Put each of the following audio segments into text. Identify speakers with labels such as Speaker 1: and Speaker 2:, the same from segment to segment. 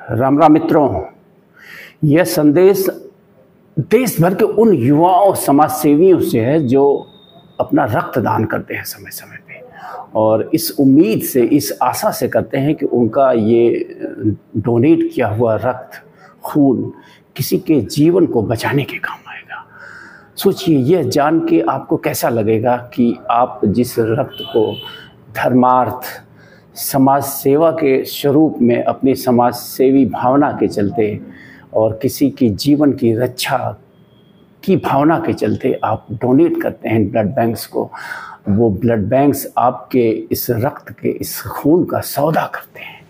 Speaker 1: राम राम मित्रों, यह संदेश देश भर के उन युवाओं समाज सेवियों से है जो अपना रक्त दान करते हैं समय समय पे, और इस उम्मीद से, इस आशा से करते हैं कि उनका ये डोनेट किया हुआ रक्त, खून किसी के जीवन को बचाने के काम आएगा। सोचिए, यह जान के आपको कैसा लगेगा कि आप जिस रक्त को धर्मार्थ, समाज सेवा के स्वरूप में, अपनी समाज सेवी भावना के चलते और किसी की जीवन की रक्षा की भावना के चलते आप डोनेट करते हैं ब्लड बैंक्स को। वो ब्लड बैंक्स आपके इस रक्त के, इस खून का सौदा करते हैं,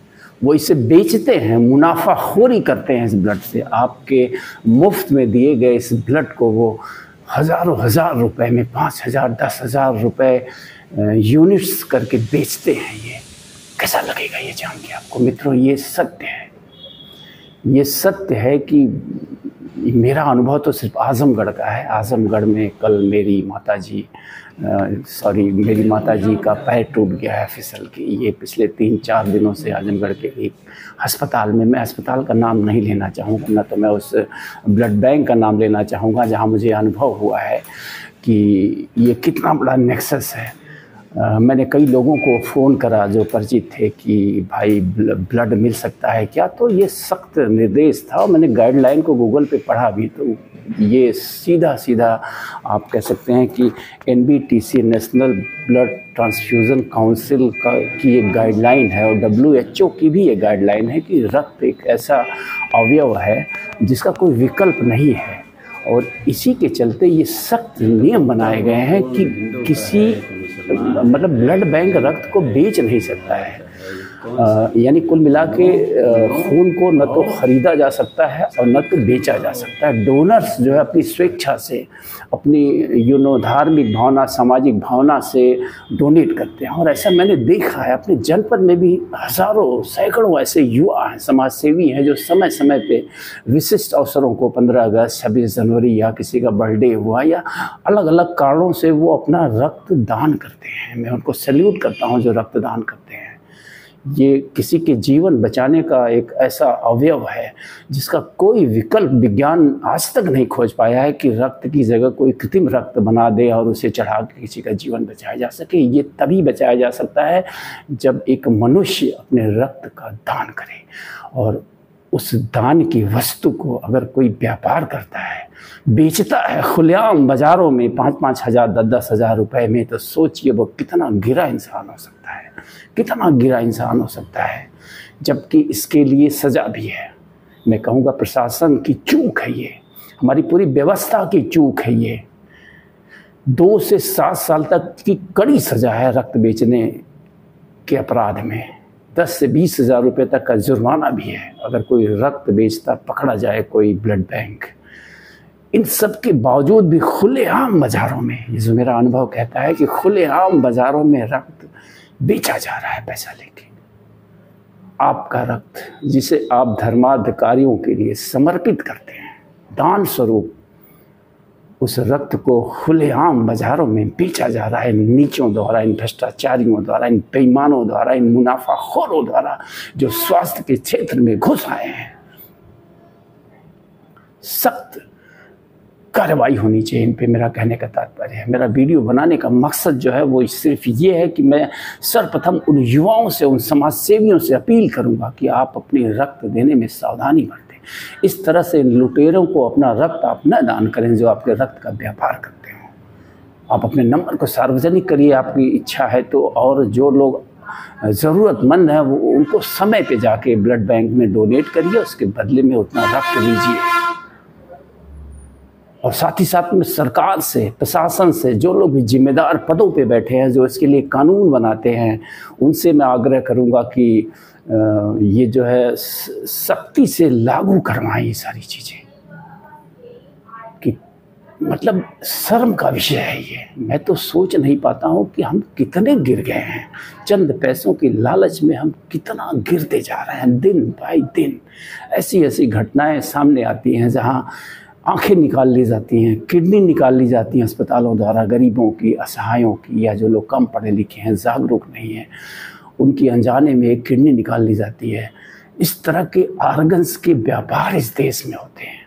Speaker 1: वो इसे बेचते हैं, मुनाफाखोरी करते हैं इस ब्लड से। आपके मुफ्त में दिए गए इस ब्लड को वो हज़ारों हज़ार रुपए में, 5,000 10,000 रुपए यूनिट्स करके बेचते हैं। ये कैसा लगेगा ये जान के आपको? मित्रों, ये सत्य है। ये सत्य है कि मेरा अनुभव तो सिर्फ आजमगढ़ का है। आजमगढ़ में कल मेरी माताजी का पैर टूट गया है फिसल के। ये पिछले 3-4 दिनों से आजमगढ़ के एक अस्पताल में, मैं अस्पताल का नाम नहीं लेना चाहूँगा, ना तो मैं उस ब्लड बैंक का नाम लेना चाहूँगा जहाँ मुझे अनुभव हुआ है कि ये कितना बड़ा नेक्सस है। मैंने कई लोगों को फ़ोन करा जो परिचित थे कि भाई ब्लड मिल सकता है क्या, तो ये सख्त निर्देश था और मैंने गाइडलाइन को गूगल पे पढ़ा भी, तो ये सीधा सीधा आप कह सकते हैं कि NBTC national blood transfusion council की एक गाइडलाइन है और WHO की भी ये गाइडलाइन है कि रक्त एक ऐसा अवयव है जिसका कोई विकल्प नहीं है। और इसी के चलते ये सख्त नियम बनाए गए हैं कि किसी ब्लड बैंक रक्त को बेच नहीं सकता है। यानी कुल मिला के खून को न तो ख़रीदा जा सकता है और न तो बेचा जा सकता है। डोनर्स जो है अपनी स्वेच्छा से, अपनी धार्मिक भावना, सामाजिक भावना से डोनेट करते हैं। और ऐसा मैंने देखा है अपने जनपद में भी। हज़ारों सैकड़ों ऐसे युवा हैं, समाज सेवी हैं, जो समय समय पे विशिष्ट अवसरों को, 15 अगस्त, 26 जनवरी या किसी का बर्थडे हुआ या अलग अलग कारणों से वो अपना रक्त दान करते हैं। मैं उनको सैल्यूट करता हूँ जो रक्त दान करते हैं। ये किसी के जीवन बचाने का एक ऐसा अवयव है जिसका कोई विकल्प विज्ञान आज तक नहीं खोज पाया है कि रक्त की जगह कोई कृत्रिम रक्त बना दे और उसे चढ़ा के किसी का जीवन बचाया जा सके। ये तभी बचाया जा सकता है जब एक मनुष्य अपने रक्त का दान करे, और उस दान की वस्तु को अगर कोई व्यापार करता है, बेचता है खुलेआम बाज़ारों में 5-5 हज़ार 10-10 हज़ार रुपये में, तो सोचिए वो कितना गिरा इंसान हो सकता है, कितना गिरा इंसान हो सकता है। जबकि इसके लिए सज़ा भी है। मैं कहूँगा प्रशासन की चूक है ये, हमारी पूरी व्यवस्था की चूक है ये। 2 से 7 साल तक की कड़ी सज़ा है रक्त बेचने के अपराध में। 10 से 20 हज़ार रुपये तक का जुर्माना भी है अगर कोई रक्त बेचता पकड़ा जाए, कोई ब्लड बैंक। इन सब के बावजूद भी खुलेआम बाज़ारों में, ये जो मेरा अनुभव कहता है कि खुलेआम बाज़ारों में रक्त बेचा जा रहा है पैसा लेके। आपका रक्त जिसे आप धर्मार्थ कार्यों के लिए समर्पित करते हैं, दान स्वरूप, उस रक्त को खुलेआम बाज़ारों में बेचा जा रहा है नीचों द्वारा, इन भ्रष्टाचारियों द्वारा, इन बेईमानों द्वारा, इन मुनाफाखोरों द्वारा जो स्वास्थ्य के क्षेत्र में घुस आए हैं। सख्त कार्रवाई होनी चाहिए इन पे, मेरा कहने का तात्पर्य है। मेरा वीडियो बनाने का मकसद जो है वो सिर्फ ये है कि मैं सर्वप्रथम उन युवाओं से, उन समाज सेवियों से अपील करूंगा कि आप अपने रक्त देने में सावधानी बरतें। इस तरह से लुटेरों को अपना रक्त आप न दान करें जो आपके रक्त का व्यापार करते हो। आप अपने नंबर को सार्वजनिक करिए, आपकी इच्छा है तो, और जो लोग ज़रूरतमंद हैं वो उनको समय पे जाके ब्लड बैंक में डोनेट करिए, उसके बदले में उतना रक्त लीजिए। और साथ ही साथ में सरकार से, प्रशासन से, जो लोग भी जिम्मेदार पदों पे बैठे हैं, जो इसके लिए कानून बनाते हैं, उनसे मैं आग्रह करूंगा कि ये जो है सख्ती से लागू करवाएं ये सारी चीज़ें। कि शर्म का विषय है ये। मैं तो सोच नहीं पाता हूँ कि हम कितने गिर गए हैं, चंद पैसों की लालच में हम कितना गिरते जा रहे हैं दिन बाई दिन। ऐसी ऐसी घटनाएं सामने आती हैं जहाँ आंखें निकाल ली जाती हैं, किडनी निकाल ली जाती हैं अस्पतालों द्वारा, गरीबों की, असहायों की, या जो लोग कम पढ़े लिखे हैं, जागरूक नहीं हैं, उनकी अनजाने में एक किडनी निकाल ली जाती है। इस तरह के आर्गन्स के व्यापार इस देश में होते हैं।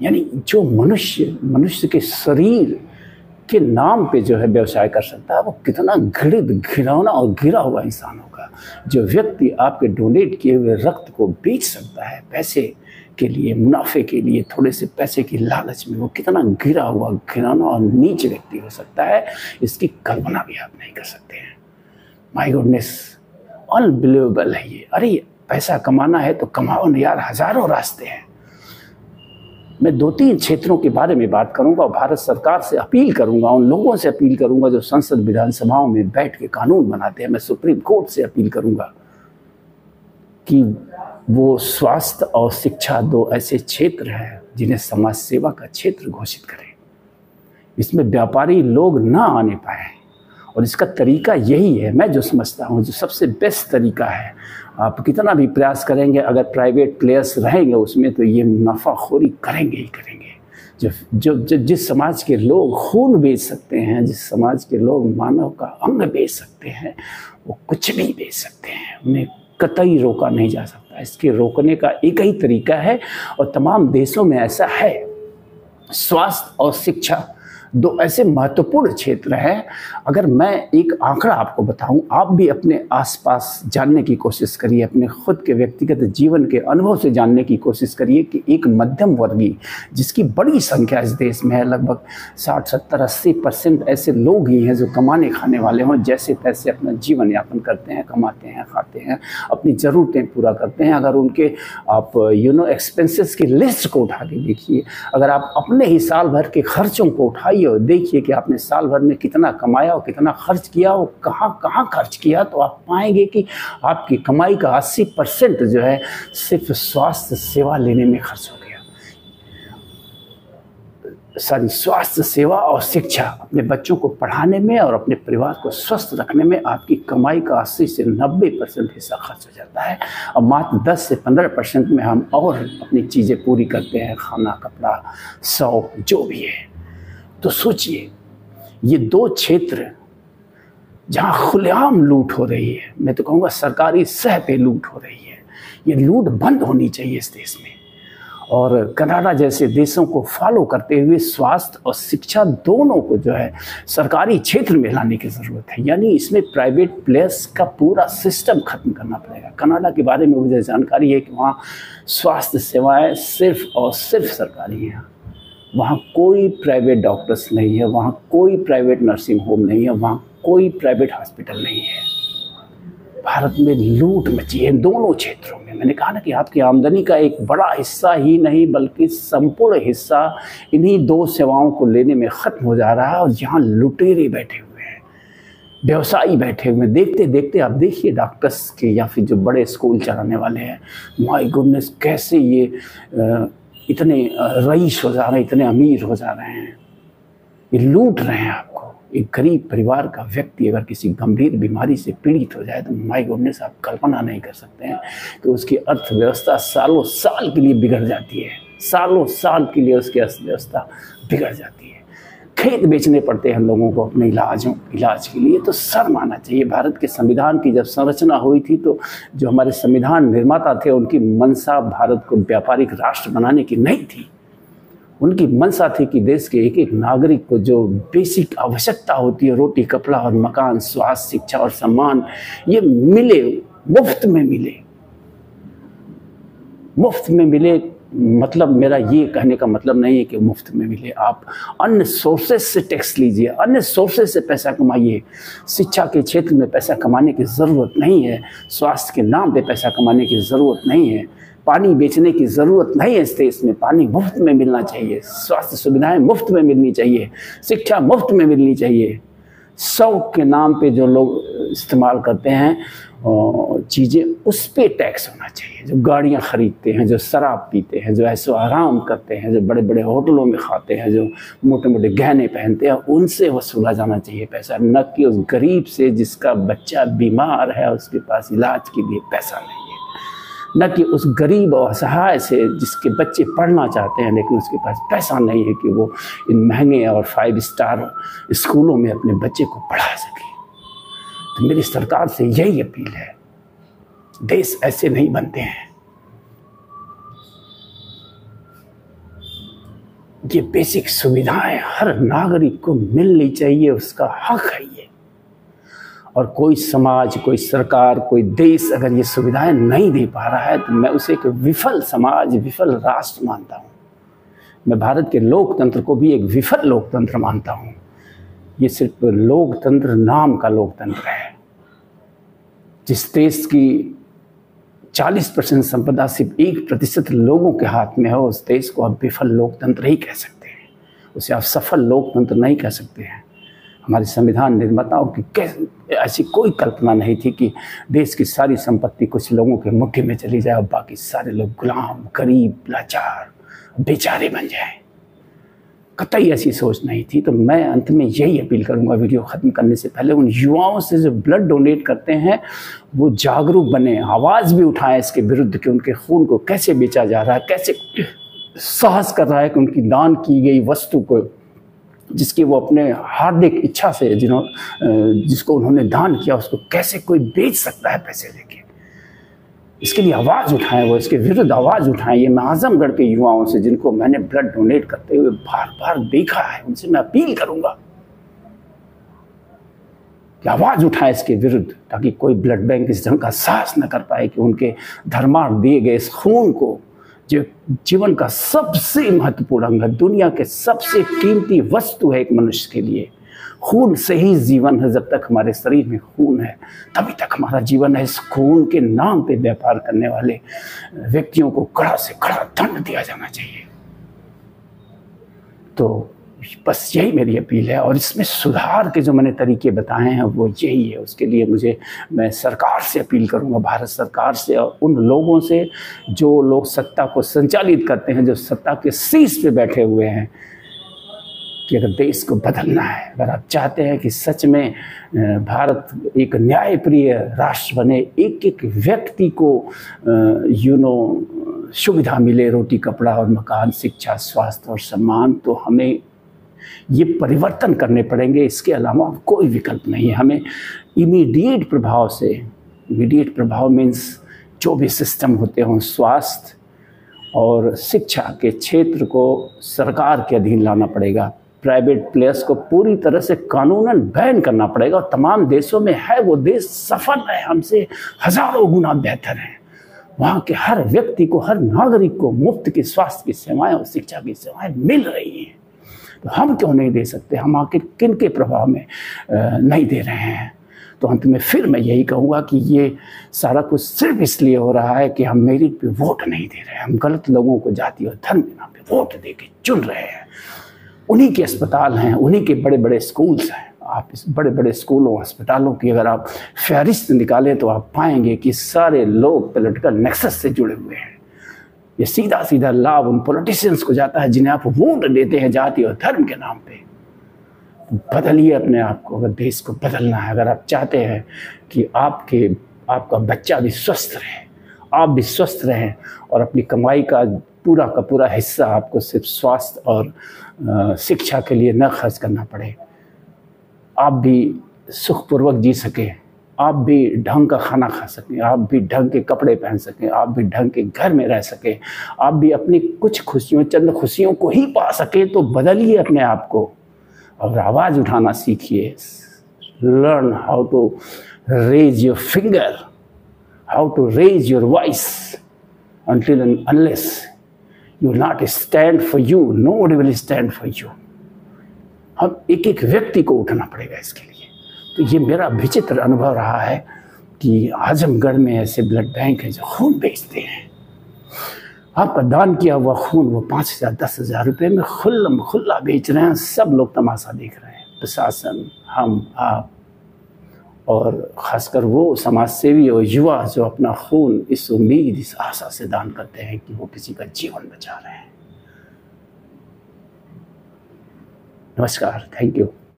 Speaker 1: यानी जो मनुष्य के शरीर के नाम पे जो है व्यवसाय कर सकता है, वो कितना घृणित, घिनौना और गिरा हुआ इंसान होगा। जो व्यक्ति आपके डोनेट किए हुए रक्त को बेच सकता है पैसे के लिए, मुनाफे के लिए, थोड़े से पैसे की लालच में, वो कितना गिरा हुआ, घिनौना और नीच व्यक्ति हो सकता है, इसकी कल्पना भी आप नहीं कर सकते हैं। माय गॉडनेस, अनबिलीवेबल है ये। अरे पैसा कमाना है तो कमाओ ना यार, हजारों रास्ते हैं। मैं 2-3 क्षेत्रों के बारे में बात करूंगा और भारत सरकार से अपील करूंगा, उन लोगों से अपील करूंगा जो संसद विधानसभाओं में बैठ के कानून बनाते हैं। मैं सुप्रीम कोर्ट से अपील करूंगा कि वो स्वास्थ्य और शिक्षा 2 ऐसे क्षेत्र हैं जिन्हें समाज सेवा का क्षेत्र घोषित करें। इसमें व्यापारी लोग ना आने पाए, और इसका तरीका यही है, मैं जो समझता हूँ, जो सबसे बेस्ट तरीका है। आप कितना भी प्रयास करेंगे, अगर प्राइवेट प्लेयर्स रहेंगे उसमें, तो ये मुनाफाखोरी करेंगे ही करेंगे। जिस समाज के लोग खून बेच सकते हैं, जिस समाज के लोग मानव का अंग बेच सकते हैं, वो कुछ भी बेच सकते हैं, उन्हें कतई रोका नहीं जा सकता। इसके रोकने का एक ही तरीका है, और तमाम देशों में ऐसा है। स्वास्थ्य और शिक्षा 2 ऐसे महत्वपूर्ण क्षेत्र हैं। अगर मैं एक आंकड़ा आपको बताऊं, आप भी अपने आसपास जानने की कोशिश करिए, अपने खुद के व्यक्तिगत जीवन के अनुभव से जानने की कोशिश करिए कि एक मध्यम वर्गीय, जिसकी बड़ी संख्या इस देश में है, लगभग 60, 70, 80% ऐसे लोग ही हैं जो कमाने खाने वाले हों, जैसे तैसे अपना जीवन यापन करते हैं, कमाते हैं, खाते हैं, अपनी ज़रूरतें पूरा करते हैं। अगर उनके आप एक्सपेंसेस की लिस्ट को उठा के देखिए, अगर आप अपने ही साल भर के खर्चों को उठाइए और देखिए कि आपने साल भर में कितना कमाया और कितना खर्च किया और कहाँ खर्च किया, तो आप पाएंगे कि आपकी कमाई का 80% जो है सिर्फ स्वास्थ्य सेवा लेने में खर्च हो गया। स्वास्थ्य सेवा और शिक्षा, अपने बच्चों को पढ़ाने में और अपने परिवार को स्वस्थ रखने में आपकी कमाई का 80 से 90% हिस्सा खर्च हो जाता है, और मात्र 10 से 15% में हम और अपनी चीज़ें पूरी करते हैं, खाना, कपड़ा, शौक, जो भी है। तो सोचिए, ये 2 क्षेत्र जहाँ खुलेआम लूट हो रही है, मैं तो कहूँगा सरकारी सह पे लूट हो रही है, ये लूट बंद होनी चाहिए इस देश में। और कनाडा जैसे देशों को फॉलो करते हुए स्वास्थ्य और शिक्षा दोनों को जो है सरकारी क्षेत्र में लाने की ज़रूरत है। यानी इसमें प्राइवेट प्लेयर्स का पूरा सिस्टम खत्म करना पड़ेगा। कनाडा के बारे में मुझे जानकारी है कि वहाँ स्वास्थ्य सेवाएं सिर्फ और सिर्फ सरकारी हैं। वहाँ कोई प्राइवेट डॉक्टर्स नहीं है, वहाँ कोई प्राइवेट नर्सिंग होम नहीं है, वहाँ कोई प्राइवेट हॉस्पिटल नहीं है। भारत में लूट मची है दोनों क्षेत्रों में। मैंने कहा ना कि आपकी आमदनी का एक बड़ा हिस्सा ही नहीं बल्कि संपूर्ण हिस्सा इन्हीं 2 सेवाओं को लेने में ख़त्म हो जा रहा है, और यहाँ लुटेरे बैठे हुए हैं, व्यवसायी बैठे हुए हैं। देखते देखते आप देखिए डॉक्टर्स के या फिर जो बड़े स्कूल चलाने वाले हैं, माय गुडनेस, कैसे ये इतने रईस हो जा रहे हैं, इतने अमीर हो जा रहे हैं, ये लूट रहे हैं आपको। एक गरीब परिवार का व्यक्ति अगर किसी गंभीर बीमारी से पीड़ित हो जाए तो माय गॉडनेस, आप कल्पना नहीं कर सकते हैं कि उसकी अर्थव्यवस्था सालों साल के लिए बिगड़ जाती है, सालों साल के लिए उसकी अर्थव्यवस्था बिगड़ जाती है। खेत बेचने पड़ते हैं लोगों को अपने इलाज के लिए। तो शर्म आना चाहिए। भारत के संविधान की जब संरचना हुई थी तो जो हमारे संविधान निर्माता थे उनकी मंशा भारत को व्यापारिक राष्ट्र बनाने की नहीं थी। उनकी मंशा थी कि देश के एक एक नागरिक को जो बेसिक आवश्यकता होती है, रोटी, कपड़ा और मकान, स्वास्थ्य, शिक्षा और सम्मान, ये मिले, मुफ्त में मिले। मुफ्त में मिले मतलब मेरा ये कहने का मतलब नहीं है कि मुफ्त में मिले। आप अन्य सोर्सेज से टैक्स लीजिए, अन्य सोर्सेज से पैसा कमाइए। शिक्षा के क्षेत्र में पैसा कमाने की ज़रूरत नहीं है, स्वास्थ्य के नाम पे पैसा कमाने की ज़रूरत नहीं है, पानी बेचने की ज़रूरत नहीं है। इस देश में पानी मुफ्त में मिलना चाहिए, स्वास्थ्य सुविधाएं मुफ्त में मिलनी चाहिए, शिक्षा मुफ्त में मिलनी चाहिए। शौक के नाम पे जो लोग इस्तेमाल करते हैं चीज़ें, उस पर टैक्स होना चाहिए। जो गाड़ियां खरीदते हैं, जो शराब पीते हैं, जो ऐसो आराम करते हैं, जो बड़े बड़े होटलों में खाते हैं, जो मोटे मोटे गहने पहनते हैं, उनसे वसूला जाना चाहिए पैसा, न कि उस गरीब से जिसका बच्चा बीमार है, उसके पास इलाज के लिए पैसा नहीं है, न कि उस गरीब और असहाय से जिसके बच्चे पढ़ना चाहते हैं लेकिन उसके पास पैसा नहीं है कि वो इन महंगे और 5 स्टार स्कूलों में अपने बच्चे को पढ़ा सके। तो मेरी सरकार से यही अपील है देश ऐसे नहीं बनते हैं। ये बेसिक सुविधाएं हर नागरिक को मिलनी चाहिए, उसका हक है ये। और कोई समाज, कोई सरकार, कोई देश अगर ये सुविधाएं नहीं दे पा रहा है तो मैं उसे एक विफल समाज, विफल राष्ट्र मानता हूँ। मैं भारत के लोकतंत्र को भी एक विफल लोकतंत्र मानता हूँ। ये सिर्फ लोकतंत्र नाम का लोकतंत्र है। जिस देश की 40% संपदा सिर्फ 1% लोगों के हाथ में हो, उस देश को आप विफल लोकतंत्र ही कह सकते हैं, उसे आप सफल लोकतंत्र नहीं कह सकते हैं। हमारे संविधान निर्माताओं की ऐसी कोई कल्पना नहीं थी कि देश की सारी संपत्ति कुछ लोगों के मुट्ठी में चली जाए और बाकी सारे लोग गुलाम, गरीब, लाचार, बेचारे बन जाएं। कतई ऐसी सोच नहीं थी। तो मैं अंत में यही अपील करूंगा वीडियो ख़त्म करने से पहले, उन युवाओं से जो ब्लड डोनेट करते हैं वो जागरूक बने, आवाज़ भी उठाएं इसके विरुद्ध कि उनके खून को कैसे बेचा जा रहा है, कैसे साहस कर रहा है कि उनकी दान की गई वस्तु को, जिसकी वो अपने हार्दिक इच्छा से जिसको उन्होंने दान किया, उसको कैसे कोई बेच सकता है पैसे देके। इसके लिए आवाज़ उठाएं, वो इसके विरुद्ध आवाज़ उठाएं। ये मैं आजमगढ़ के युवाओं से, जिनको मैंने ब्लड डोनेट करते हुए बार बार देखा है, उनसे मैं अपील करूंगा कि आवाज़ उठाएं इसके विरुद्ध, ताकि कोई ब्लड बैंक इस ढंग का साहस न कर पाए कि उनके धर्मार्थ दिए गए इस खून को, जो जीवन का सबसे महत्वपूर्ण अंग है, दुनिया के सबसे कीमती वस्तु है एक मनुष्य के लिए, खून से ही जीवन है। जब तक हमारे शरीर में खून है तभी तक हमारा जीवन है। इस खून के नाम पे व्यापार करने वाले व्यक्तियों को कड़ा से कड़ा दंड दिया जाना चाहिए। तो बस यही मेरी अपील है। और इसमें सुधार के जो मैंने तरीके बताए हैं वो यही है। उसके लिए मैं सरकार से अपील करूंगा, भारत सरकार से और उन लोगों से जो लोग सत्ता को संचालित करते हैं, जो सत्ता के शीर्ष पे बैठे हुए हैं, कि अगर देश को बदलना है, अगर आप चाहते हैं कि सच में भारत एक न्यायप्रिय राष्ट्र बने, एक एक व्यक्ति को सुविधा मिले, रोटी, कपड़ा और मकान, शिक्षा, स्वास्थ्य और सम्मान, तो हमें ये परिवर्तन करने पड़ेंगे। इसके अलावा कोई विकल्प नहीं है। हमें इमीडिएट प्रभाव से, इमीडिएट प्रभाव मीन्स जो भी सिस्टम होते हों, स्वास्थ्य और शिक्षा के क्षेत्र को सरकार के अधीन लाना पड़ेगा। प्राइवेट प्लेयर्स को पूरी तरह से कानूनन बैन करना पड़ेगा। और तमाम देशों में है, वो देश सफल है, हमसे हजारों गुना बेहतर है। वहाँ के हर व्यक्ति को, हर नागरिक को मुफ्त की स्वास्थ्य की सेवाएं और शिक्षा की सेवाएं मिल रही हैं। तो हम क्यों नहीं दे सकते? हम आखिर किन के प्रभाव में नहीं दे रहे हैं? तो अंत में फिर मैं यही कहूँगा कि ये सारा कुछ सिर्फ इसलिए हो रहा है कि हम मेरिट पे वोट नहीं दे रहे हैं। हम गलत लोगों को जाति और धर्म के नाम पे वोट दे के चुन रहे हैं। उन्हीं के अस्पताल हैं, उन्हीं के बड़े बड़े स्कूल्स हैं। आप इस बड़े बड़े स्कूलों, अस्पतालों की अगर आप फहरिस्त निकालें तो आप पाएंगे कि सारे लोग पॉलिटिकल नेक्सस से जुड़े हुए हैं। ये सीधा सीधा लाभ उन पॉलिटिशियंस को जाता है जिन्हें आप वोट देते हैं जाति और धर्म के नाम पे। बदलिए अपने आप को, अगर देश को बदलना है, अगर आप चाहते हैं कि आपका बच्चा भी स्वस्थ रहे, आप भी स्वस्थ रहें और अपनी कमाई का पूरा हिस्सा आपको सिर्फ स्वास्थ्य और शिक्षा के लिए न खर्च करना पड़े, आप भी सुखपूर्वक जी सकें, आप भी ढंग का खाना खा सकें, आप भी ढंग के कपड़े पहन सकें, आप भी ढंग के घर में रह सकें, आप भी अपनी कुछ खुशियों, चंद खुशियों को ही पा सकें, तो बदलिए अपने आप को और आवाज़ उठाना सीखिए। Learn how to raise your finger, how to raise your voice until and unless you will not stand for you, nobody will stand for you. हम एक एक व्यक्ति को उठना पड़ेगा इसके लिए। तो ये मेरा विचित्र अनुभव रहा है कि आजमगढ़ में ऐसे ब्लड बैंक हैं जो खून बेचते हैं। आपका दान किया हुआ खून वो 5,000 10,000 रुपये में खुल्ला बेच रहे हैं। सब लोग तमाशा देख रहे हैं, प्रशासन, हम, आप और ख़ासकर वो समाज सेवी और युवा जो अपना खून इस उम्मीद, इस आशा से दान करते हैं कि वो किसी का जीवन बचा रहे हैं। नमस्कार, थैंक यू।